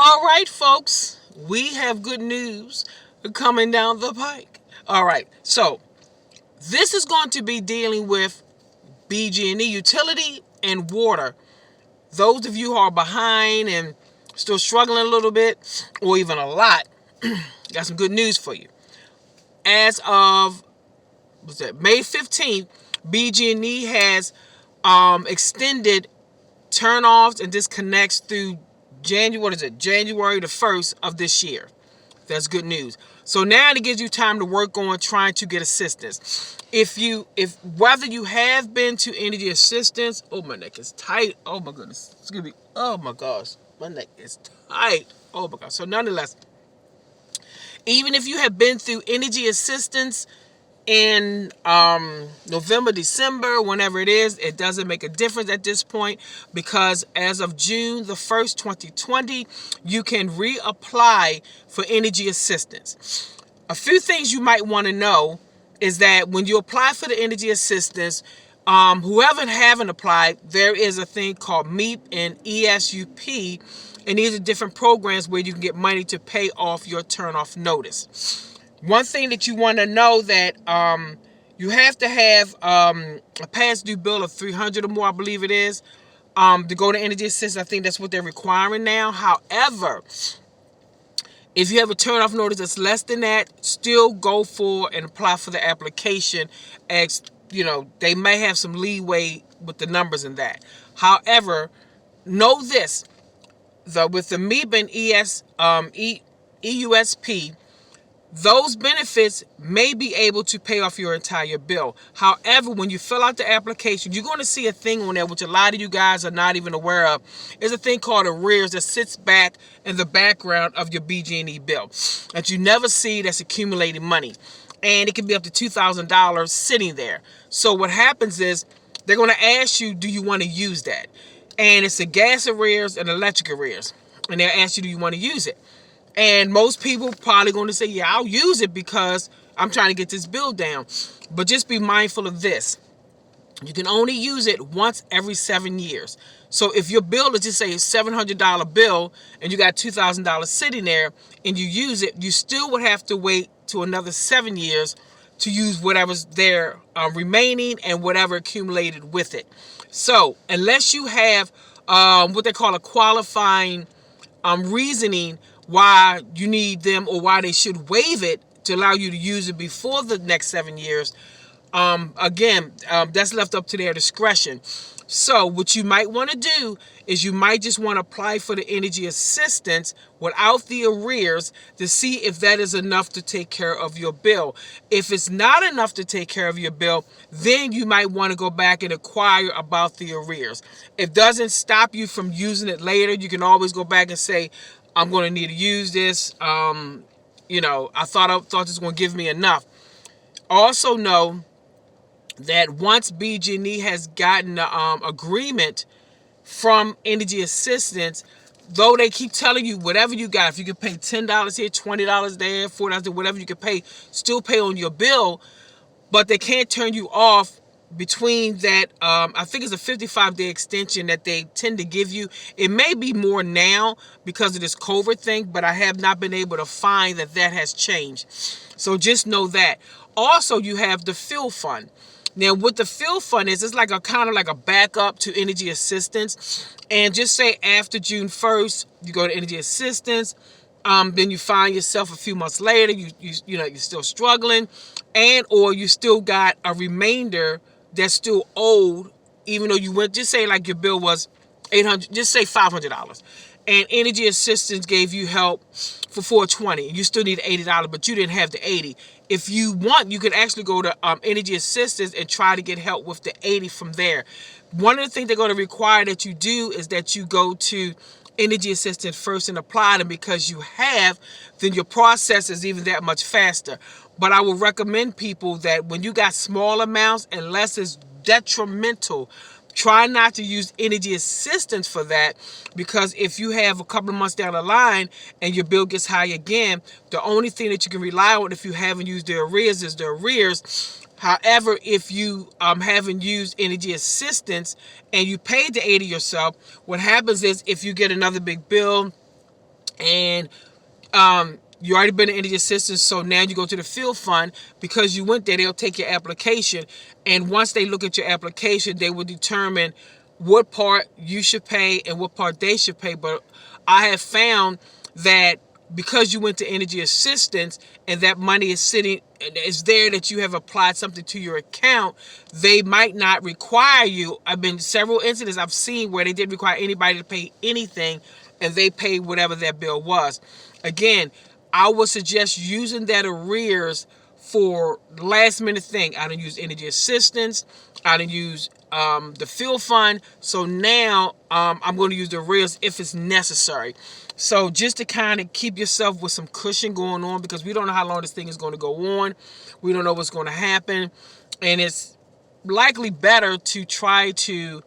All right, folks, we have good news coming down the pike. All right, so this is going to be dealing with BG&E, utility and water. Those of you who are behind and still struggling a little bit, or even a lot, got some good news for you. As of May 15th, BG&E has extended turn-offs and disconnects through January the 1st of this year. That's good news. So now it gives you time to work on trying to get assistance. If whether you have been to energy assistance, oh, my neck is tight. Oh my goodness. Excuse me. Oh my gosh. My neck is tight. Oh my gosh. So nonetheless, even if you have been through energy assistance in November, December, whenever it is, it doesn't make a difference at this point, because as of June the 1st, 2020, you can reapply for energy assistance. A few things you might want to know is that when you apply for the energy assistance, whoever haven't applied, there is a thing called MEAP and EUSP, and these are different programs where you can get money to pay off your turn-off notice. One thing that you want to know that you have to have a past due bill of $300 or more, I believe it is, to go to energy assistance. I think that's what they're requiring now. However, if you have a turn-off notice that's less than that, still go for and apply for the application. As you know, they may have some leeway with the numbers in that. However, know this: with the MEAP and EUSP, those benefits may be able to pay off your entire bill. However, when you fill out the application, you're going to see a thing on there, which a lot of you guys are not even aware of. It's a thing called arrears that sits back in the background of your BG&E bill that you never see, that's accumulating money. And it can be up to $2,000 sitting there. So what happens is they're going to ask you, do you want to use that? And it's the gas arrears and electric arrears. And they'll ask you, do you want to use it? And most people probably going to say, yeah, I'll use it because I'm trying to get this bill down. But just be mindful of this. You can only use it once every 7 years. So if your bill is, just say, a $700 bill and you got $2,000 sitting there and you use it, you still would have to wait to another 7 years to use whatever's there remaining and whatever accumulated with it. So unless you have what they call a qualifying reasoning why you need them or why they should waive it to allow you to use it before the next 7 years, that's left up to their discretion. So what you might want to do is you might just want to apply for the energy assistance without the arrears to see if that is enough to take care of your bill. If it's not enough to take care of your bill, then you might want to go back and inquire about the arrears. It doesn't stop you from using it later. You can always go back and say, I'm going to need to use this. I thought this was going to give me enough. Also know that once BG&E has gotten an agreement from energy assistance, though they keep telling you whatever you got, if you can pay $10 here, $20 there, $4 there, whatever you can pay, still pay on your bill, but they can't turn you off between that. I think it's a 55-day extension that they tend to give you. It may be more now because of this COVID thing, but I have not been able to find that has changed. So just know that. Also, you have the fill fund. Now, what the fill fund is, it's like a kind of like a backup to energy assistance. And just say after June 1st, you go to energy assistance. Then you find yourself a few months later, you're still struggling, and or you still got a remainder that's still owed, even though you went, just say like your bill was $800, just say $500, and energy assistance gave you help for $420. You still need $80, but you didn't have the $80. If you want, you could actually go to energy assistance and try to get help with the $80 from there. One of the things they're going to require that you do is that you go to energy assistance first and apply them, because you have, then your process is even that much faster. But I would recommend people that when you got small amounts, unless it's detrimental, try not to use energy assistance for that, because if you have a couple of months down the line and your bill gets high again, the only thing that you can rely on if you haven't used the arrears is the arrears. However, if you haven't used energy assistance and you paid the $80 yourself, what happens is if you get another big bill And you already been in energy assistance, so now you go to the field fund. Because you went there, they'll take your application, and once they look at your application, they will determine what part you should pay and what part they should pay. But I have found that because you went to energy assistance and that money is sitting, is there, that you have applied something to your account, they might not require you. I've been several incidents I've seen where they didn't require anybody to pay anything, and they paid whatever their bill was. Again, I would suggest using that arrears for last minute thing. I didn't use energy assistance. I didn't use the field fund. So now I'm going to use the arrears if it's necessary. So just to kind of keep yourself with some cushion going on, because we don't know how long this thing is going to go on. We don't know what's going to happen. And it's likely better to try to,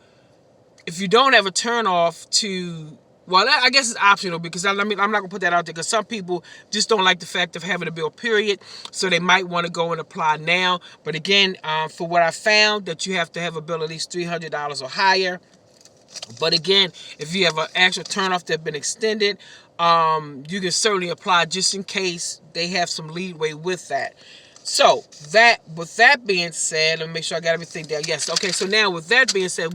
if you don't have a turn off, to, well, I guess it's optional, because I'm not going to put that out there, because some people just don't like the fact of having a bill, period. So they might want to go and apply now. But again, for what I found, that you have to have a bill at least $300 or higher. But again, if you have an actual turnoff that's been extended, you can certainly apply just in case they have some leeway with that. So with that being said, let me make sure I got everything down. Yes, okay. So now with that being said,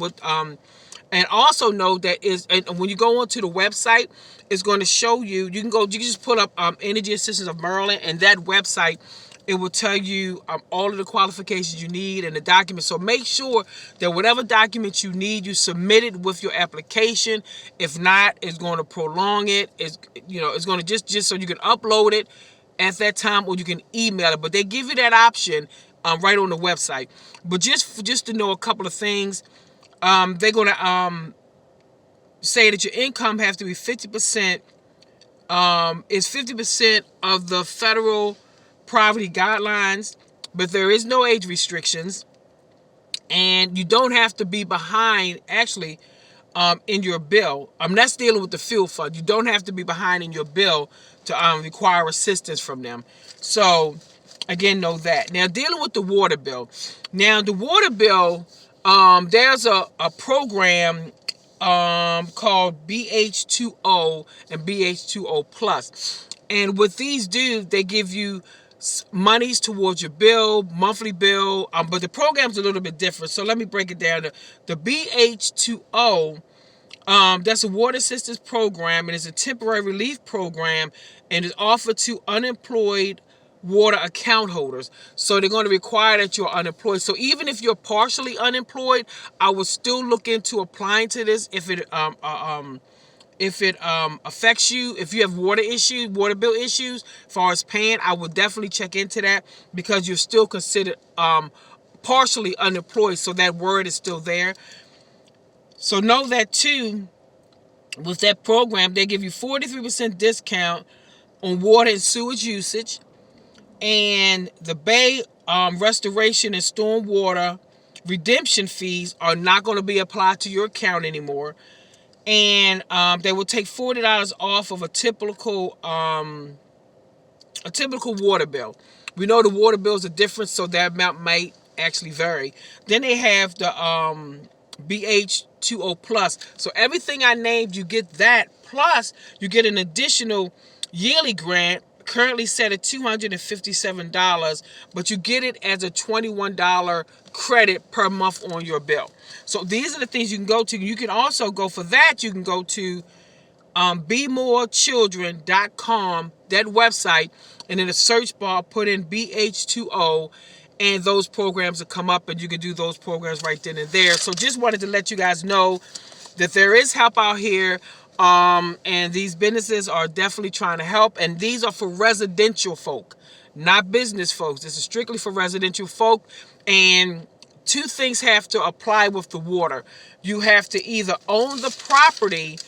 and also know that and when you go onto the website, it's going to show you. You can just pull up Energy Assistance of Maryland, and that website, it will tell you all of the qualifications you need and the documents. So make sure that whatever documents you need, you submit it with your application. If not, it's going to prolong it. It's going to just so you can upload it at that time, or you can email it. But they give you that option right on the website. But just to know a couple of things, they're going to say that your income has to be 50%. Is 50% of the federal poverty guidelines, but there is no age restrictions, and you don't have to be behind actually in your bill. That's dealing with the field fund. You don't have to be behind in your bill to require assistance from them. So again, know that. Now, dealing with the water bill. Now, the water bill, there's a program called BH2O and BH2O Plus. And what these do, they give you monies towards your bill, monthly bill, but the program's a little bit different. So let me break it down. The BH2O, that's a water assistance program, and it's a temporary relief program, and it's offered to unemployed water account holders. So they're going to require that you're unemployed. So even if you're partially unemployed, I would still look into applying to this if it affects you. If you have water bill issues, as far as paying, I would definitely check into that, because you're still considered partially unemployed. So that word is still there. So know that too. With that program, they give you 43% discount on water and sewage usage, and the bay restoration and storm water redemption fees are not going to be applied to your account anymore. And they will take $40 off of a typical water bill. We know the water bills are different, so that amount might actually vary. Then they have the BH2O Plus. So everything I named, you get that. Plus, you get an additional yearly grant, currently set at $257, but you get it as a $21 credit per month on your bill. So these are the things you can go to. You can also go for that. You can go to BeMoreChildren.com, that website, and in the search bar, put in BH2O, and those programs will come up, and you can do those programs right then and there. So just wanted to let you guys know that there is help out here. And these businesses are definitely trying to help. And these are for residential folk, not business folks. This is strictly for residential folk. And two things have to apply with the water. You have to either own the property,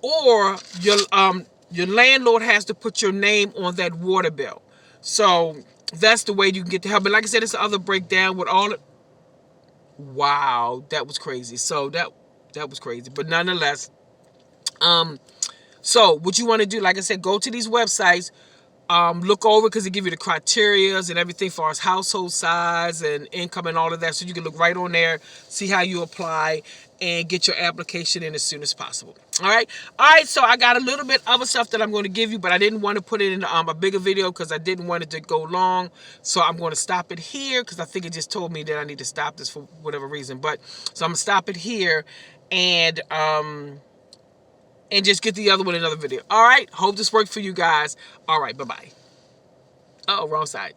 or your landlord has to put your name on that water bill. So that's the way you can get the help. But like I said, it's another breakdown with all. Wow, that was crazy. So that was crazy. But nonetheless. So what you want to do, like I said, go to these websites, look over, because they give you the criterias and everything as far as household size and income and all of that. So you can look right on there, see how you apply. and get your application in as soon as possible. All right, so I got a little bit other stuff that I'm going to give you, but I didn't want to put it in a bigger video because I didn't want it to go long. So I'm going to stop it here because I think it just told me that I need to stop this for whatever reason. But so I'm going to stop it here and just get the other one in another video. All right, hope this worked for you guys. All right, bye-bye. Oh, wrong side.